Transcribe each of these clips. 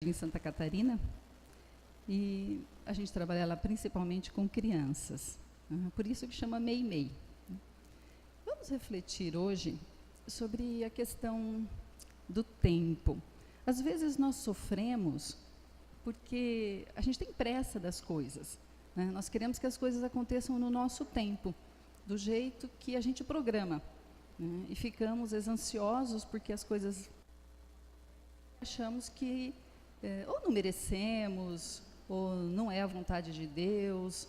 em Santa Catarina, e a gente trabalha lá principalmente com crianças, por isso que chama MEI-MEI. Vamos refletir hoje sobre a questão do tempo. Às vezes nós sofremos porque a gente tem pressa das coisas, né? Nós queremos que as coisas aconteçam no nosso tempo, do jeito que a gente programa, né? E ficamos ansiosos porque as coisas achamos que ou não merecemos, ou não é a vontade de Deus,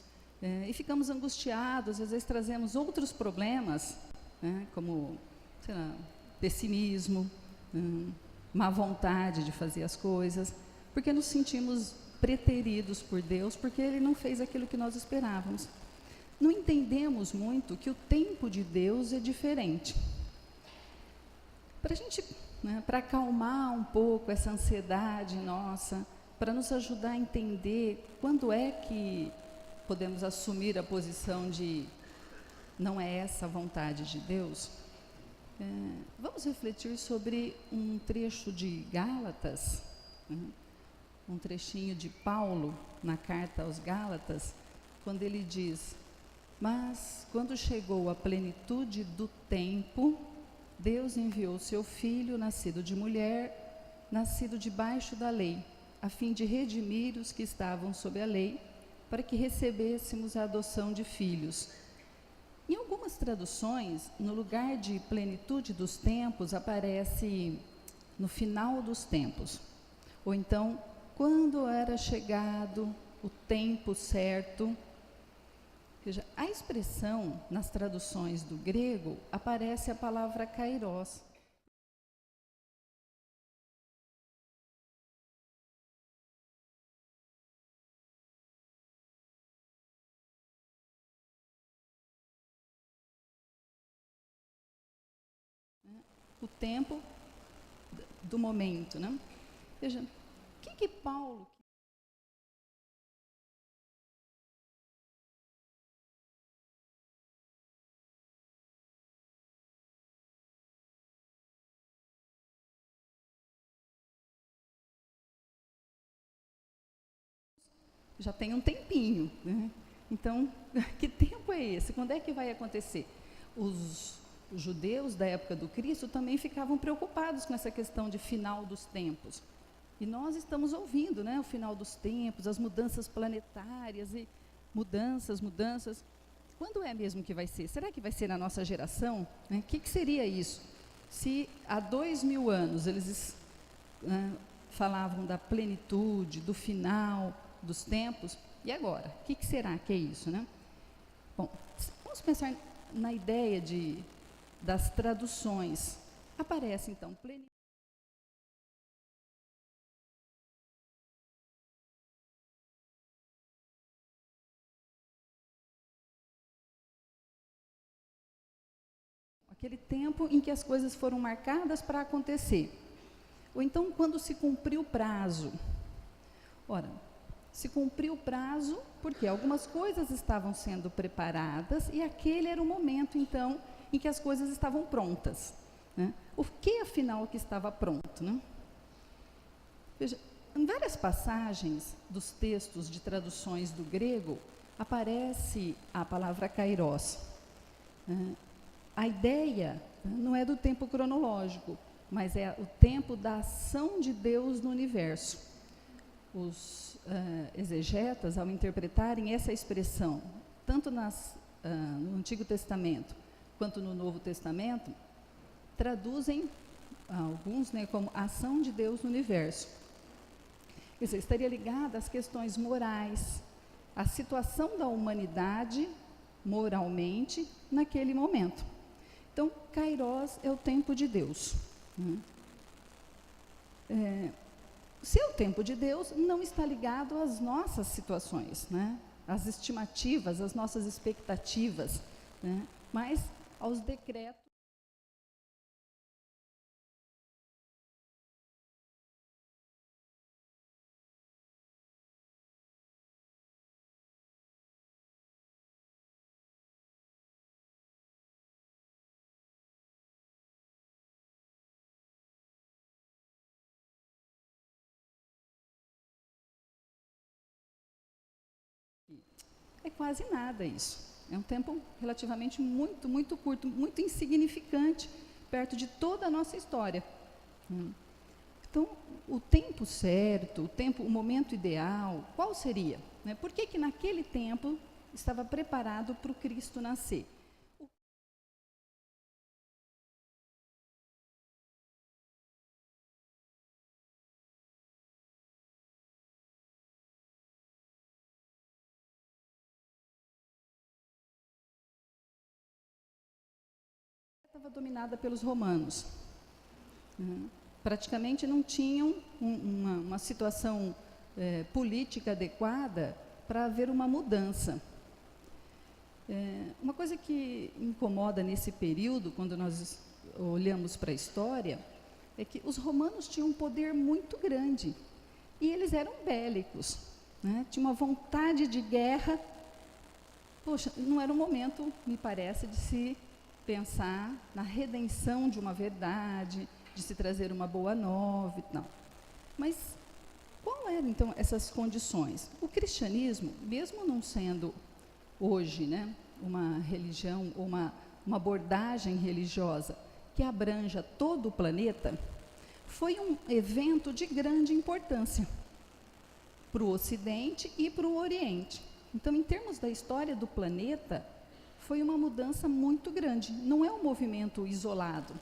e ficamos angustiados, às vezes trazemos outros problemas, né, como, sei lá, pessimismo, má vontade de fazer as coisas, porque nos sentimos preteridos por Deus, porque Ele não fez aquilo que nós esperávamos. Não entendemos muito que o tempo de Deus é diferente. Para a gente, para acalmar um pouco essa ansiedade nossa, para nos ajudar a entender quando é que podemos assumir a posição de não é essa a vontade de Deus, vamos refletir sobre um trecho de Gálatas, um trechinho de Paulo na carta aos Gálatas, quando ele diz: mas quando chegou a plenitude do tempo, Deus enviou seu Filho, nascido de mulher, nascido debaixo da lei, a fim de redimir os que estavam sob a lei, para que recebêssemos a adoção de filhos. Em algumas traduções, no lugar de plenitude dos tempos, aparece no final dos tempos. Ou então, quando era chegado o tempo certo. Veja, a expressão nas traduções do grego aparece a palavra kairos. O tempo do momento, né? Veja, o que Paulo... Já tem um tempinho, né? Então, que tempo é esse? Quando é que vai acontecer? Os judeus da época do Cristo também ficavam preocupados com essa questão de final dos tempos. E nós estamos ouvindo, né, o final dos tempos, as mudanças planetárias e mudanças. Quando é mesmo que vai ser? Será que vai ser na nossa geração? O que seria isso? Se há 2000 anos eles falavam da plenitude, do final dos tempos, e agora? O que será que é isso, né? Bom, vamos pensar na ideia das traduções. Aparece, então, plenitude. Aquele tempo em que as coisas foram marcadas para acontecer. Ou então, quando se cumpriu o prazo. Ora, se cumpriu o prazo porque algumas coisas estavam sendo preparadas e aquele era o momento, então, em que as coisas estavam prontas, né? O que, afinal, que estava pronto, né? Veja, em várias passagens dos textos de traduções do grego, aparece a palavra kairos. A ideia não é do tempo cronológico, mas é o tempo da ação de Deus no universo. Os exegetas, ao interpretarem essa expressão, tanto no Antigo Testamento quanto no Novo Testamento, traduzem alguns, né, como ação de Deus no universo. Quer dizer, estaria ligada às questões morais, à situação da humanidade moralmente naquele momento. Então, kairos é o tempo de Deus. Se é o tempo de Deus, não está ligado às nossas situações, né? Às estimativas, às nossas expectativas, né? Mas aos decretos É quase nada isso. É um tempo relativamente muito curto, muito insignificante, perto de toda a nossa história. Então, o tempo certo, o momento ideal, qual seria? Por que naquele tempo estava preparado para o Cristo nascer? Estava dominada pelos romanos. Praticamente não tinham uma situação política adequada para haver uma mudança. Uma coisa que incomoda nesse período, quando nós olhamos para a história, é que os romanos tinham um poder muito grande e eles eram bélicos, tinham uma vontade de guerra. Poxa, não era o momento, me parece, de se pensar na redenção de uma verdade, de se trazer uma boa nova, não. Mas qual eram, então, essas condições? O cristianismo, mesmo não sendo hoje, uma religião ou uma abordagem religiosa que abranja todo o planeta, foi um evento de grande importância para o Ocidente e para o Oriente. Então, em termos da história do planeta, foi uma mudança muito grande. Não é um movimento isolado,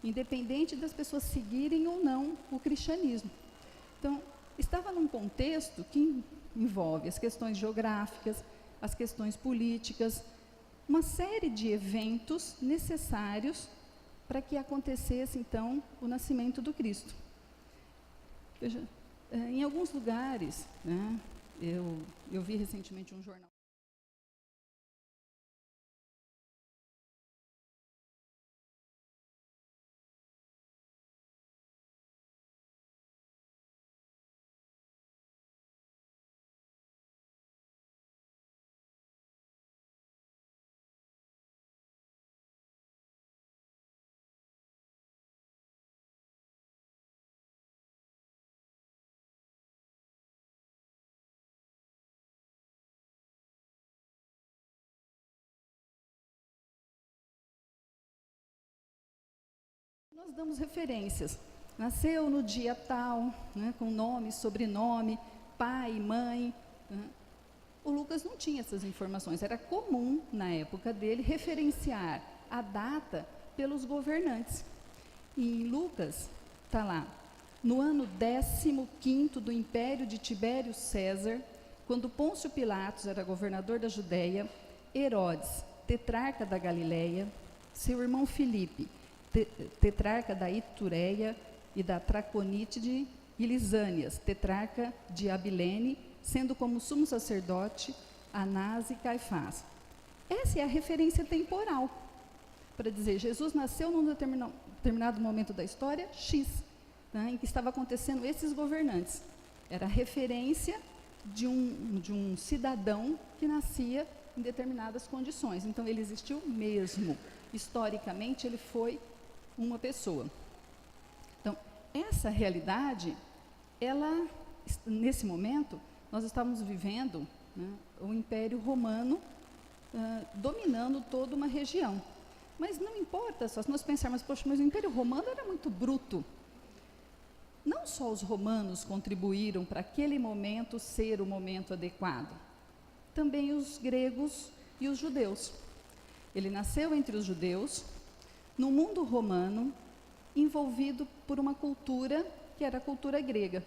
independente das pessoas seguirem ou não o cristianismo. Então, estava num contexto que envolve as questões geográficas, as questões políticas, uma série de eventos necessários para que acontecesse, então, o nascimento do Cristo. Veja, em alguns lugares, eu vi recentemente um jornal. Nós damos referências. Nasceu no dia tal, com nome, sobrenome, pai, mãe. O Lucas não tinha essas informações. Era comum, na época dele, referenciar a data pelos governantes. E em Lucas, está lá, no ano 15º do Império de Tibério César, quando Pôncio Pilatos era governador da Judéia, Herodes, tetrarca da Galileia, seu irmão Filipe, tetrarca da Itureia e da Traconítide, e Lisânias, tetrarca de Abilene, sendo como sumo sacerdote Anás e Caifás. Essa é a referência temporal, para dizer, Jesus nasceu num determinado momento da história, X, em que estava acontecendo esses governantes. Era a referência de um cidadão que nascia em determinadas condições. Então, ele existiu mesmo. Historicamente, ele foi uma pessoa. Então, essa realidade, nesse momento, nós estávamos vivendo o Império Romano dominando toda uma região. Mas não importa só, se nós pensarmos, poxa, mas o Império Romano era muito bruto. Não só os romanos contribuíram para aquele momento ser o momento adequado, também os gregos e os judeus. Ele nasceu entre os judeus, no mundo romano, envolvido por uma cultura que era a cultura grega.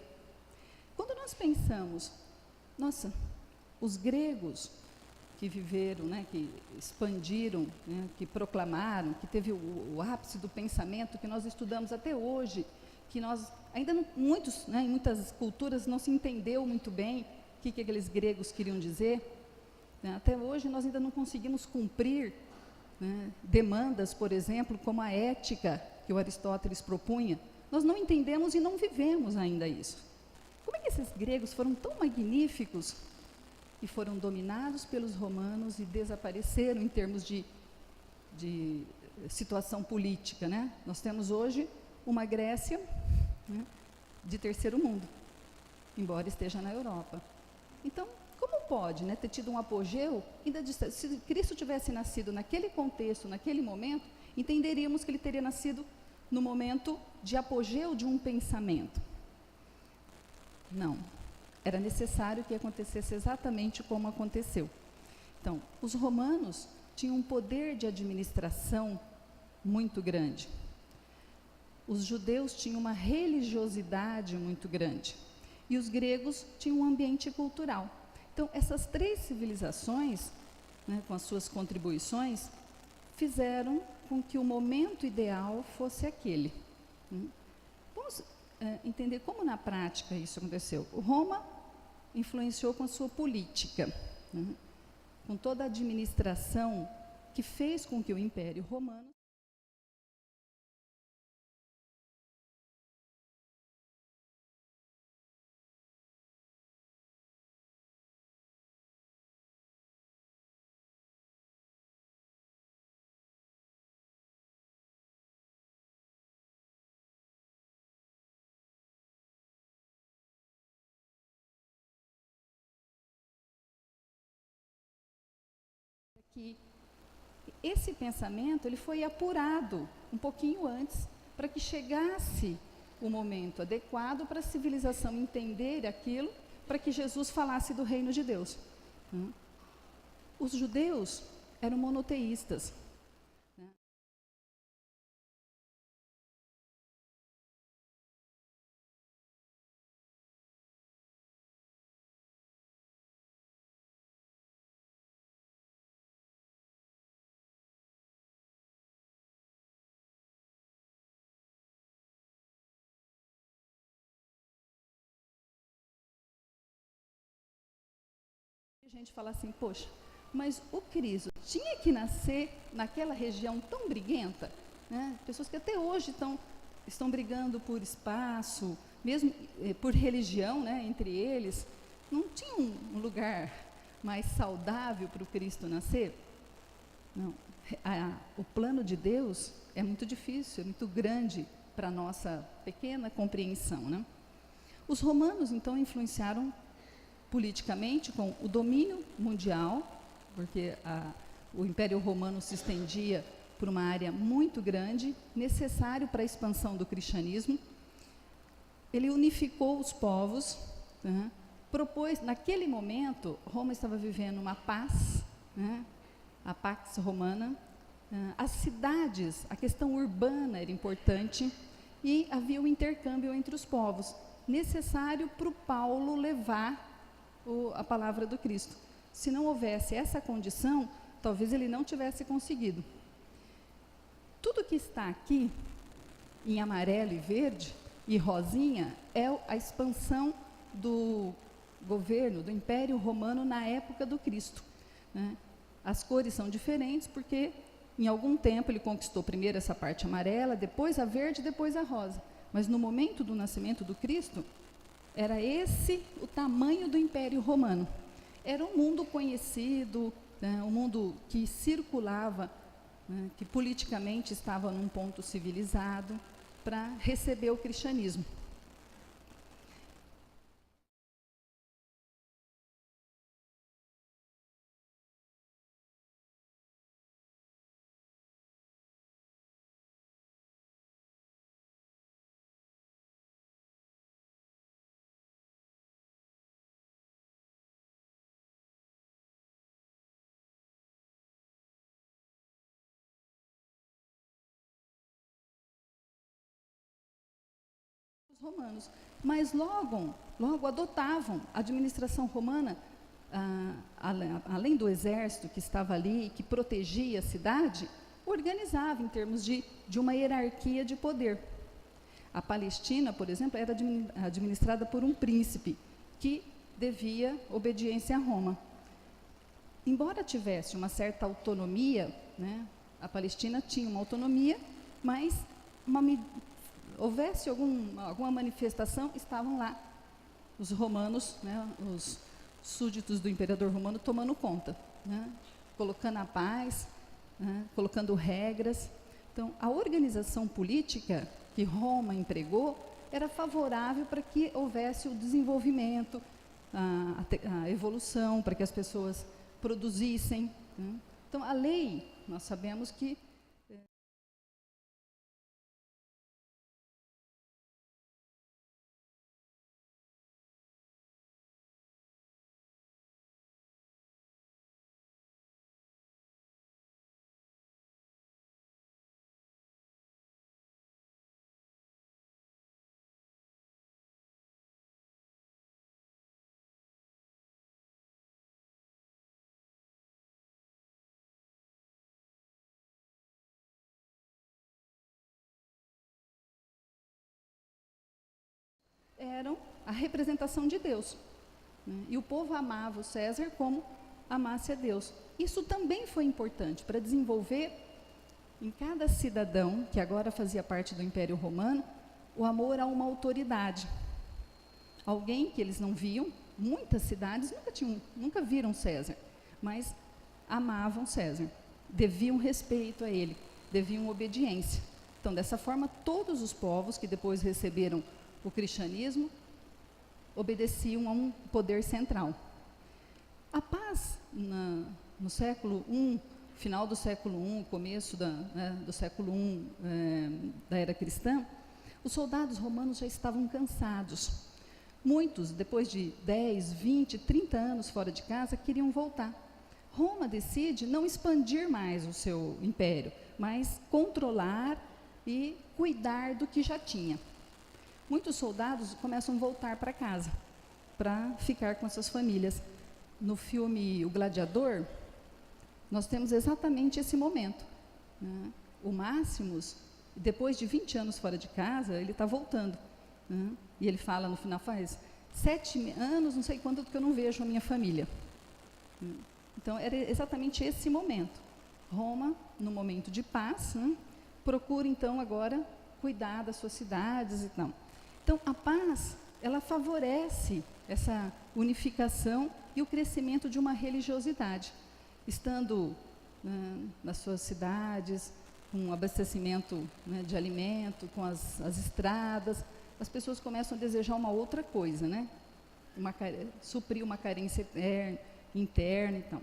Quando nós pensamos, nossa, os gregos que viveram, que expandiram, que proclamaram, que teve o ápice do pensamento que nós estudamos até hoje, que nós ainda não, em muitas culturas não se entendeu muito bem o que aqueles gregos queriam dizer. Até hoje nós ainda não conseguimos cumprir demandas, por exemplo, como a ética que o Aristóteles propunha. Nós não entendemos e não vivemos ainda isso. Como é que esses gregos foram tão magníficos e foram dominados pelos romanos e desapareceram em termos de situação política, Nós temos hoje uma Grécia de terceiro mundo, embora esteja na Europa. Então, como pode, né, ter tido um apogeu? Se Cristo tivesse nascido naquele contexto, naquele momento, entenderíamos que ele teria nascido no momento de apogeu de um pensamento. Não. Era necessário que acontecesse exatamente como aconteceu. Então, os romanos tinham um poder de administração muito grande. Os judeus tinham uma religiosidade muito grande. E os gregos tinham um ambiente cultural. Então, essas três civilizações, né, com as suas contribuições, fizeram com que o momento ideal fosse aquele. Vamos entender como na prática isso aconteceu. Roma influenciou com a sua política, né, com toda a administração que fez com que o Império Romano que esse pensamento ele foi apurado um pouquinho antes para que chegasse o momento adequado para a civilização entender aquilo, para que Jesus falasse do reino de Deus. Os judeus eram monoteístas. A gente fala assim, poxa, mas o Cristo tinha que nascer naquela região tão briguenta, né? Pessoas que até hoje estão brigando por espaço, mesmo por religião, né, entre eles. Não tinha um lugar mais saudável para o Cristo nascer? Não. O plano de Deus é muito difícil, é muito grande para a nossa pequena compreensão, né? Os romanos, então, influenciaram politicamente com o domínio mundial, porque o Império Romano se estendia por uma área muito grande, necessário para a expansão do cristianismo. Ele unificou os povos, né? Propôs, naquele momento, Roma estava vivendo uma paz, né? A Pax Romana. As cidades, a questão urbana era importante e havia um intercâmbio entre os povos, necessário para o Paulo levar a palavra do Cristo. Se não houvesse essa condição, talvez ele não tivesse conseguido. Tudo que está aqui, em amarelo e verde, e rosinha, é a expansão do governo, do Império Romano na época do Cristo, né? As cores são diferentes porque, em algum tempo, ele conquistou primeiro essa parte amarela, depois a verde, depois a rosa. Mas no momento do nascimento do Cristo, era esse o tamanho do Império Romano. Era um mundo conhecido, né, um mundo que circulava, né, que politicamente estava num ponto civilizado para receber o cristianismo. Romanos, mas logo adotavam a administração romana, além do exército que estava ali, que protegia a cidade, organizava em termos de uma hierarquia de poder. A Palestina, por exemplo, era administrada por um príncipe que devia obediência a Roma. Embora tivesse uma certa autonomia, né, a Palestina tinha uma autonomia, mas houvesse alguma manifestação, estavam lá os romanos, né, os súditos do imperador romano tomando conta, né, colocando a paz, né, colocando regras. Então, a organização política que Roma empregou era favorável para que houvesse o desenvolvimento, a evolução, para que as pessoas produzissem, né? Então, a lei, nós sabemos que eram a representação de Deus, né? E o povo amava o César como amasse a Deus. Isso também foi importante para desenvolver em cada cidadão, que agora fazia parte do Império Romano, o amor a uma autoridade. Alguém que eles não viam, muitas cidades nunca viram César, mas amavam César, deviam respeito a ele, deviam obediência. Então, dessa forma, todos os povos que depois receberam o cristianismo obedeciam a um poder central. A paz no século I, final do século I, começo do século I da era cristã, os soldados romanos já estavam cansados. Muitos, depois de 10, 20, 30 anos fora de casa, queriam voltar. Roma decide não expandir mais o seu império, mas controlar e cuidar do que já tinha. Muitos soldados começam a voltar para casa, para ficar com as suas famílias. No filme O Gladiador, nós temos exatamente esse momento, né? O Máximos, depois de 20 anos fora de casa, ele está voltando, né? E ele fala no final, faz 7 anos, não sei quanto, que eu não vejo a minha família. Então, era exatamente esse momento. Roma, no momento de paz, né, procura, então, agora cuidar das suas cidades e tal. Então, a paz, ela favorece essa unificação e o crescimento de uma religiosidade. Estando nas suas cidades, com abastecimento, né, de alimento, com as estradas, as pessoas começam a desejar uma outra coisa, né? Suprir uma carência interna e tal.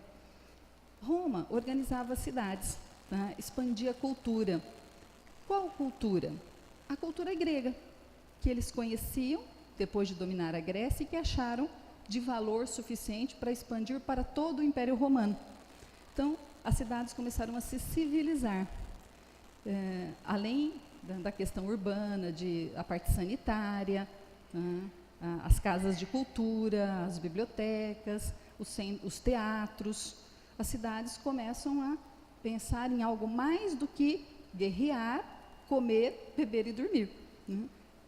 Roma organizava as cidades, tá? Expandia a cultura. Qual cultura? A cultura grega, que eles conheciam depois de dominar a Grécia e que acharam de valor suficiente para expandir para todo o Império Romano. Então, as cidades começaram a se civilizar. Além da questão urbana, a parte sanitária, as casas de cultura, as bibliotecas, os teatros, as cidades começam a pensar em algo mais do que guerrear, comer, beber e dormir, né?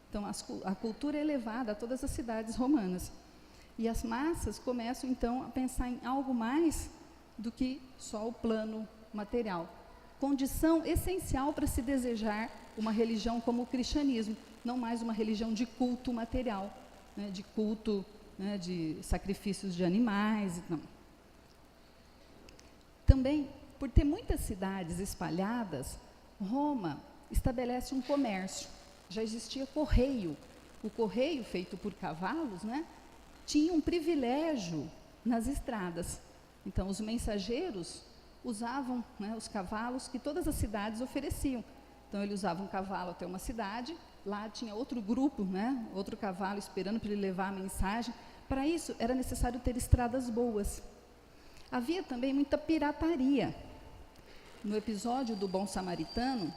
Então, a cultura é elevada a todas as cidades romanas. E as massas começam, então, a pensar em algo mais do que só o plano material. Condição essencial para se desejar uma religião como o cristianismo, não mais uma religião de culto material, né, de culto, né, de sacrifícios de animais e tal. Também, por ter muitas cidades espalhadas, Roma estabelece um comércio. Já existia correio. O correio, feito por cavalos, né, tinha um privilégio nas estradas. Então, os mensageiros usavam, né, os cavalos que todas as cidades ofereciam. Então, ele usava um cavalo até uma cidade, lá tinha outro grupo, né, outro cavalo esperando para ele levar a mensagem. Para isso, era necessário ter estradas boas. Havia também muita pirataria. No episódio do Bom Samaritano,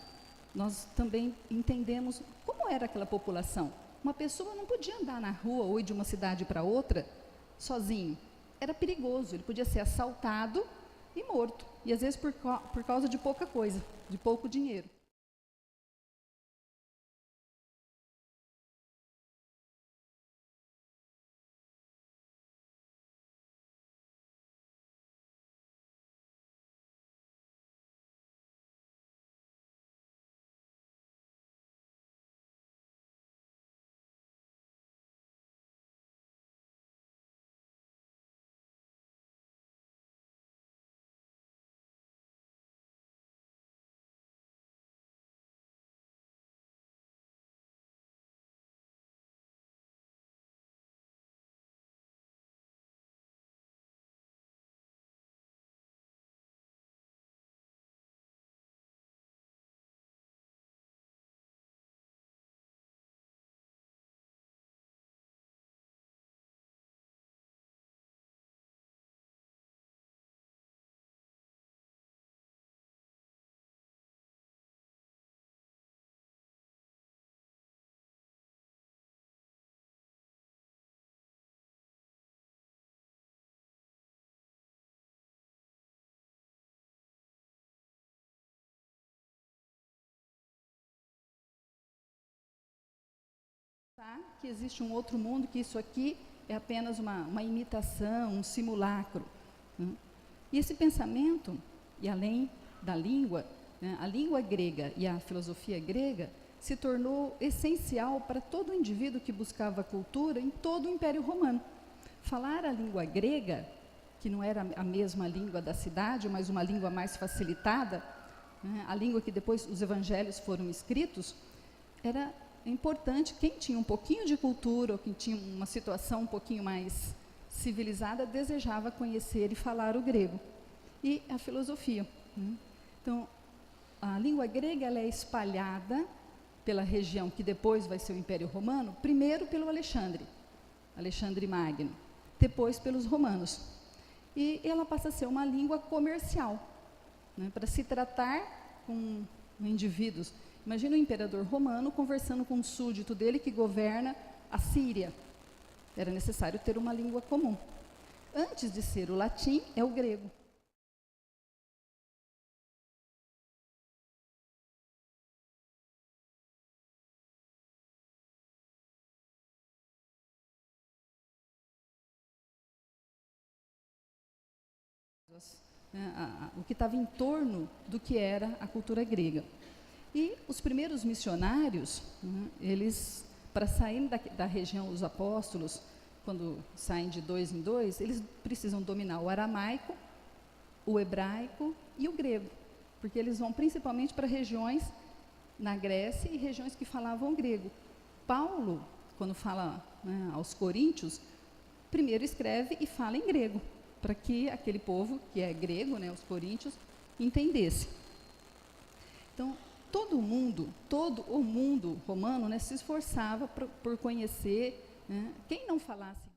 nós também entendemos como era aquela população. Uma pessoa não podia andar na rua ou ir de uma cidade para outra sozinho. Era perigoso, ele podia ser assaltado e morto. E às vezes por causa de pouca coisa, de pouco dinheiro. acreditar que existe um outro mundo, que isso aqui é apenas uma imitação, um simulacro. Né? E esse pensamento, e além da língua, né, a língua grega e a filosofia grega se tornou essencial para todo indivíduo que buscava cultura em todo o Império Romano. Falar a língua grega, que não era a mesma língua da cidade, mas uma língua mais facilitada, né, a língua que depois os evangelhos foram escritos, era importante. Quem tinha um pouquinho de cultura, ou quem tinha uma situação um pouquinho mais civilizada, desejava conhecer e falar o grego. E a filosofia. Né? Então, a língua grega ela é espalhada pela região que depois vai ser o Império Romano, primeiro pelo Alexandre Magno, depois pelos romanos. E ela passa a ser uma língua comercial, né, para se tratar com indivíduos. Imagina o imperador romano conversando com um súdito dele que governa a Síria. Era necessário ter uma língua comum. Antes de ser o latim, é o grego. O que estava em torno do que era a cultura grega. E os primeiros missionários, né, eles, para sair da região, os apóstolos, quando saem de 2 em 2, eles precisam dominar o aramaico, o hebraico e o grego, porque eles vão principalmente para regiões na Grécia e regiões que falavam grego. Paulo, quando fala, né, aos coríntios, primeiro escreve e fala em grego, para que aquele povo que é grego, né, os coríntios, entendesse. Então, todo o mundo romano, né, se esforçava por conhecer, né, quem não falasse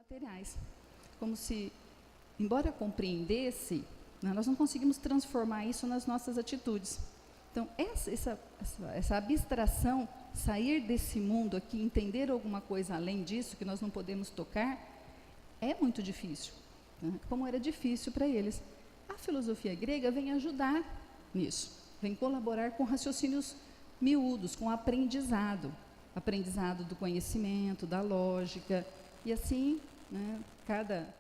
materiais, como se, embora compreendesse, né, nós não conseguimos transformar isso nas nossas atitudes. Então, essa abstração, sair desse mundo aqui, entender alguma coisa além disso, que nós não podemos tocar, é muito difícil, né, como era difícil para eles. A filosofia grega vem ajudar nisso, vem colaborar com raciocínios miúdos, com aprendizado do conhecimento, da lógica, e assim, né, cada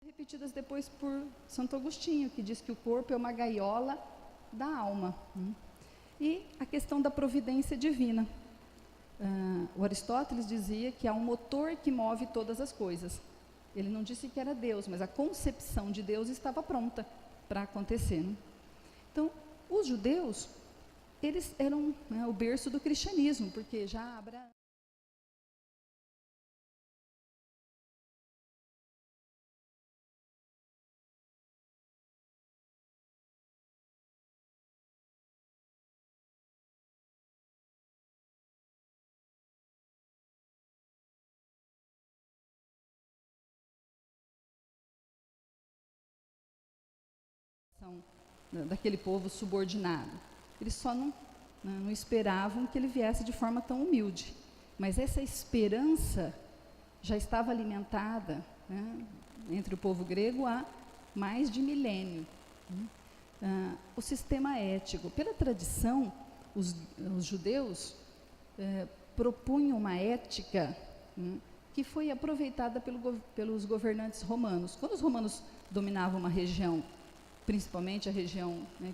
repetidas depois por Santo Agostinho, que diz que o corpo é uma gaiola da alma. E a questão da providência divina. O Aristóteles dizia que há um motor que move todas as coisas. Ele não disse que era Deus, mas a concepção de Deus estava pronta para acontecer. Então, os judeus, eles eram, né, o berço do cristianismo, porque já Abraão são daquele povo subordinado. Eles só não esperavam que ele viesse de forma tão humilde. Mas essa esperança já estava alimentada, né, entre o povo grego há mais de milênio. O sistema ético. Pela tradição, os judeus propunham uma ética que foi aproveitada pelos governantes romanos. Quando os romanos dominavam uma região, principalmente a região, né,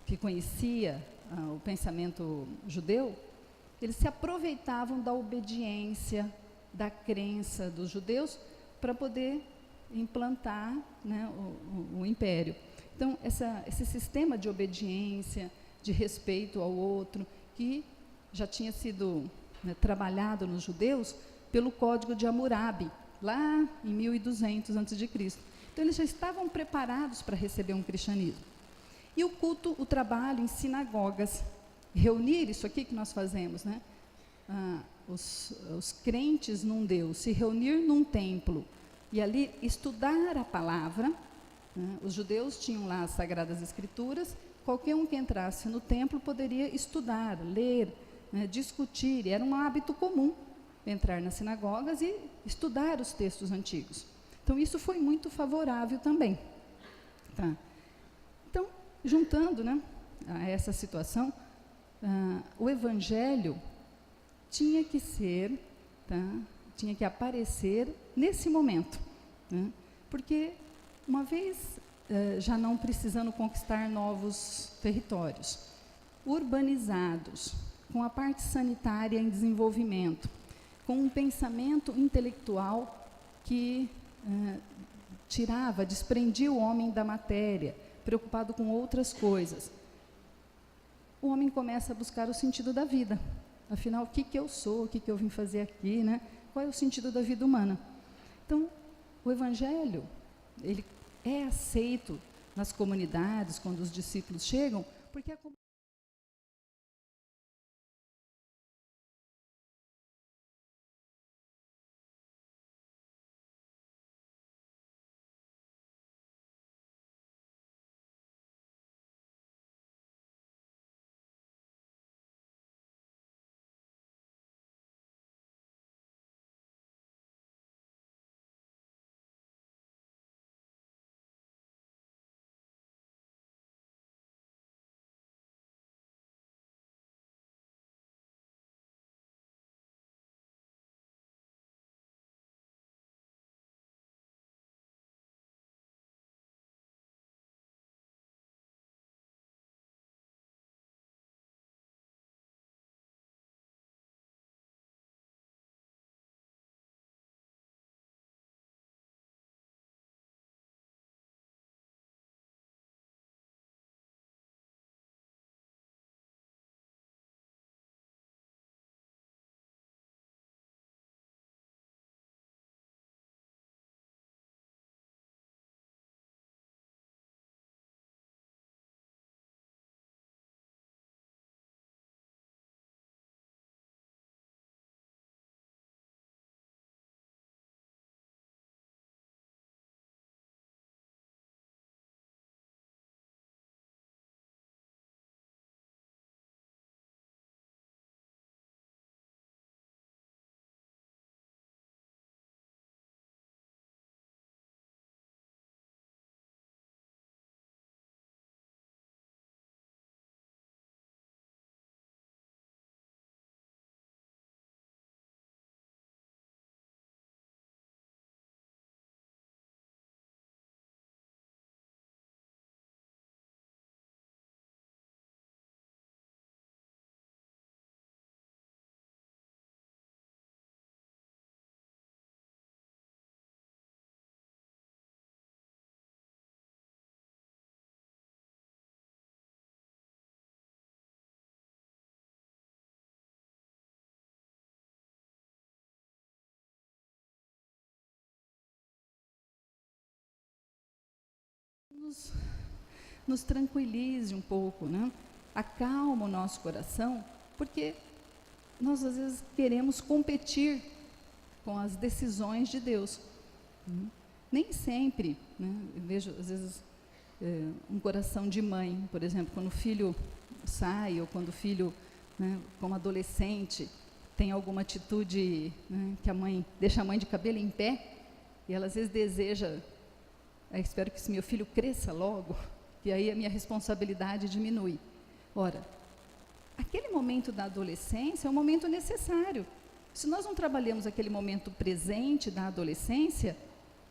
que conhecia o pensamento judeu, eles se aproveitavam da obediência, da crença dos judeus para poder implantar, né, o império. Então, esse sistema de obediência, de respeito ao outro, que já tinha sido, né, trabalhado nos judeus pelo Código de Hammurabi, lá em 1200 a.C. Então, eles já estavam preparados para receber um cristianismo. E o culto, o trabalho em sinagogas, reunir isso aqui que nós fazemos, né? Os crentes num Deus, se reunir num templo e ali estudar a palavra, né? Os judeus tinham lá as Sagradas Escrituras, qualquer um que entrasse no templo poderia estudar, ler, né? Discutir, era um hábito comum entrar nas sinagogas e estudar os textos antigos. Então, isso foi muito favorável também. Tá? Então, juntando, né, a essa situação, o Evangelho tinha que ser, tá, tinha que aparecer nesse momento. Né, porque, uma vez já não precisando conquistar novos territórios, urbanizados, com a parte sanitária em desenvolvimento, com um pensamento intelectual que desprendia o homem da matéria, preocupado com outras coisas. O homem começa a buscar o sentido da vida. Afinal, o que eu sou, o que eu vim fazer aqui, né? Qual é o sentido da vida humana? Então, o Evangelho, ele é aceito nas comunidades, quando os discípulos chegam, porque a nos tranquilize um pouco, né? Acalma o nosso coração, porque nós às vezes queremos competir com as decisões de Deus. Nem sempre, né? Eu vejo às vezes um coração de mãe, por exemplo, quando o filho sai, ou quando o filho, né, como adolescente, tem alguma atitude, né, que a mãe deixa a mãe de cabelo em pé, e ela às vezes deseja, espero que esse meu filho cresça logo, e aí a minha responsabilidade diminui. Ora, aquele momento da adolescência é um momento necessário. Se nós não trabalhamos aquele momento presente da adolescência,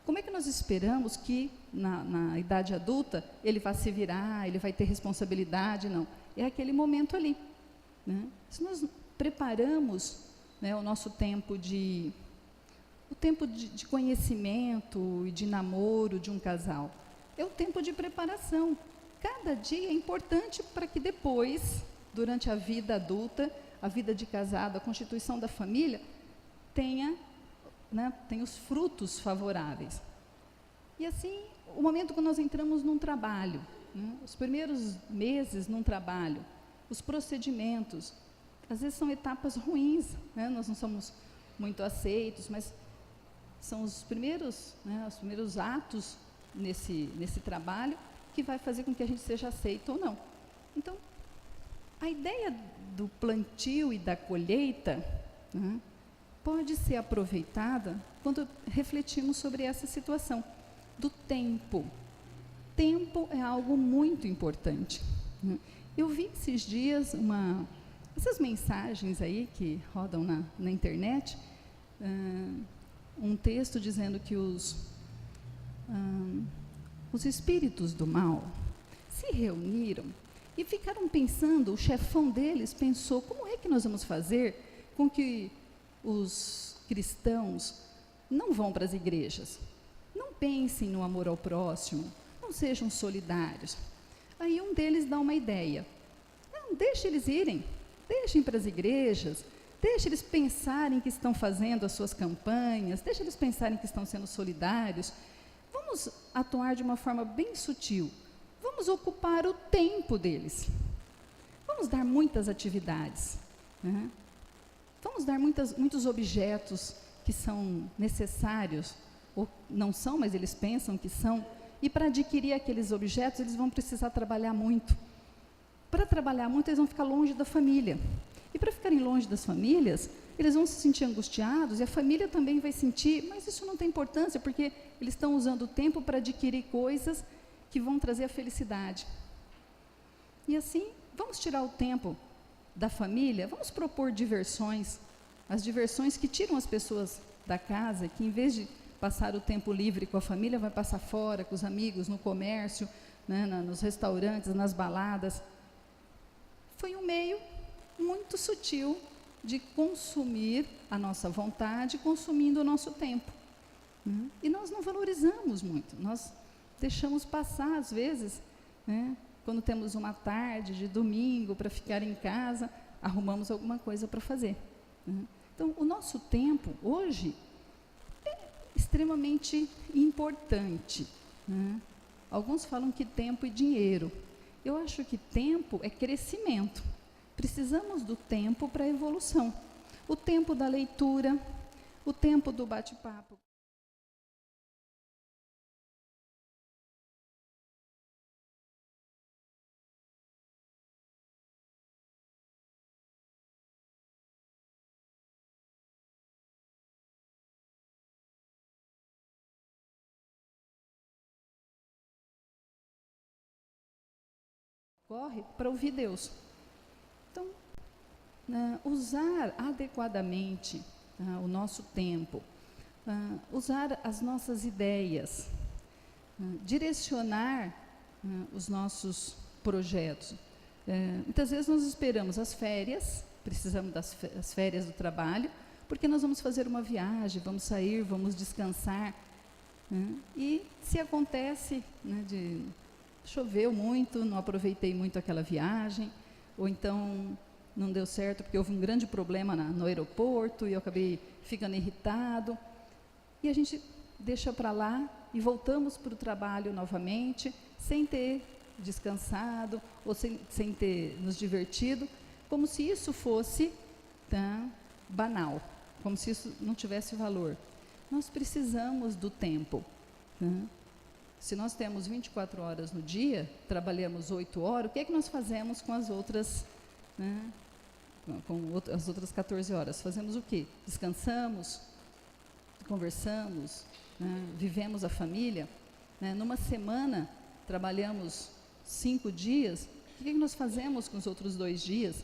como é que nós esperamos que na idade adulta ele vá se virar, ele vai ter responsabilidade? Não, é aquele momento ali, né? Se nós preparamos, né, o nosso tempo de conhecimento e de namoro de um casal, é o tempo de preparação. Cada dia é importante para que depois, durante a vida adulta, a vida de casado, a constituição da família, tenha os frutos favoráveis. E assim, o momento que nós entramos num trabalho, né, os primeiros meses num trabalho, os procedimentos, às vezes são etapas ruins, né, nós não somos muito aceitos, mas são os primeiros atos nesse trabalho que vai fazer com que a gente seja aceito ou não. Então, a ideia do plantio e da colheita, né, pode ser aproveitada quando refletimos sobre essa situação do tempo. Tempo é algo muito importante, né? Eu vi esses dias essas mensagens aí que rodam na internet, um texto dizendo que os espíritos do mal se reuniram e ficaram pensando, o chefão deles pensou, como é que nós vamos fazer com que os cristãos não vão para as igrejas, não pensem no amor ao próximo, não sejam solidários. Aí um deles dá uma ideia, não, deixe eles irem, deixem para as igrejas, deixe eles pensarem que estão fazendo as suas campanhas, deixe eles pensarem que estão sendo solidários, vamos atuar de uma forma bem sutil, vamos ocupar o tempo deles, vamos dar muitas atividades, né? Vamos dar muitos objetos que são necessários, ou não são, mas eles pensam que são, e para adquirir aqueles objetos, eles vão precisar trabalhar muito. Para trabalhar muito, eles vão ficar longe da família. E para ficarem longe das famílias, eles vão se sentir angustiados, e a família também vai sentir, mas isso não tem importância, porque eles estão usando o tempo para adquirir coisas que vão trazer a felicidade. E assim, vamos tirar o tempo da família, vamos propor diversões, as diversões que tiram as pessoas da casa, que em vez de passar o tempo livre com a família, vai passar fora, com os amigos, no comércio, né, nos restaurantes, nas baladas. Foi um meio muito sutil de consumir a nossa vontade, consumindo o nosso tempo. Né? E nós não valorizamos muito, nós deixamos passar, às vezes, né, quando temos uma tarde de domingo para ficar em casa, arrumamos alguma coisa para fazer, né? Então, o nosso tempo, hoje, é extremamente importante, né? Alguns falam que tempo e dinheiro. Eu acho que tempo é crescimento. Precisamos do tempo para a evolução. O tempo da leitura, o tempo do bate-papo. Corre para ouvir Deus. Então, usar adequadamente o nosso tempo, usar as nossas ideias, direcionar os nossos projetos. Muitas vezes nós esperamos as férias, precisamos das férias do trabalho, porque nós vamos fazer uma viagem, vamos sair, vamos descansar, né? E se acontece, né, choveu muito, não aproveitei muito aquela viagem, ou então não deu certo porque houve um grande problema no aeroporto e eu acabei ficando irritado, e a gente deixa para lá e voltamos para o trabalho novamente, sem ter descansado ou sem ter nos divertido, como se isso fosse banal, como se isso não tivesse valor. Nós precisamos do tempo. Se nós temos 24 horas no dia, trabalhamos 8 horas, o que é que nós fazemos com as outras, as outras 14 horas? Fazemos o quê? Descansamos, conversamos, vivemos a família. Numa semana, trabalhamos 5 dias, o que é que nós fazemos com os outros 2 dias?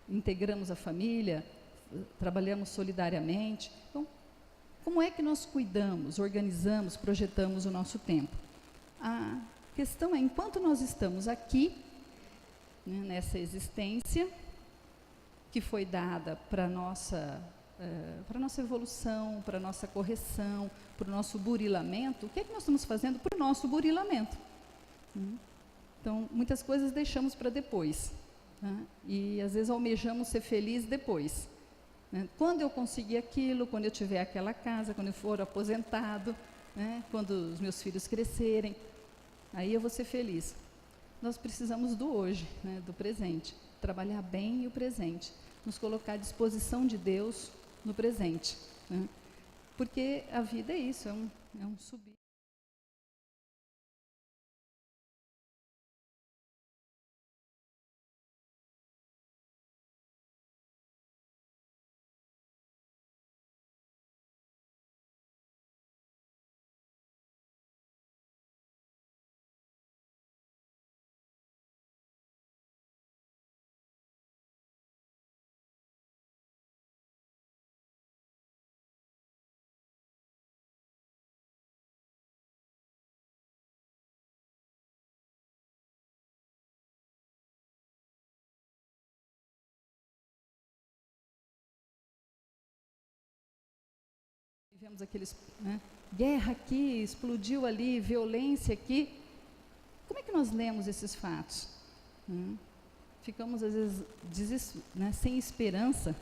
Integramos a família, trabalhamos solidariamente. Então, como é que nós cuidamos, organizamos, projetamos o nosso tempo? A questão é, enquanto nós estamos aqui, nessa existência, que foi dada para a nossa evolução, para a nossa correção, para o nosso burilamento, o que é que nós estamos fazendo para o nosso burilamento? Então, muitas coisas deixamos para depois, e às vezes almejamos ser feliz depois. Quando eu conseguir aquilo, quando eu tiver aquela casa, quando eu for aposentado, quando os meus filhos crescerem, aí eu vou ser feliz. Nós precisamos do hoje, do presente, trabalhar bem o presente, nos colocar à disposição de Deus no presente, porque a vida é isso, é um subir. Vivemos aqueles, guerra aqui, explodiu ali, violência aqui. Como é que nós lemos esses fatos? Ficamos, às vezes, sem esperança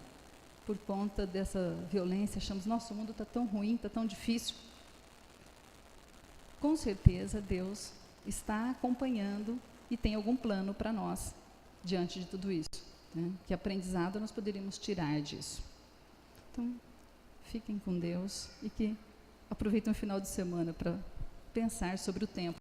por conta dessa violência. Achamos, nossa, o mundo está tão ruim, está tão difícil. Com certeza, Deus está acompanhando e tem algum plano para nós diante de tudo isso. Que aprendizado nós poderíamos tirar disso? Então, fiquem com Deus e que aproveitem o final de semana para pensar sobre o tempo.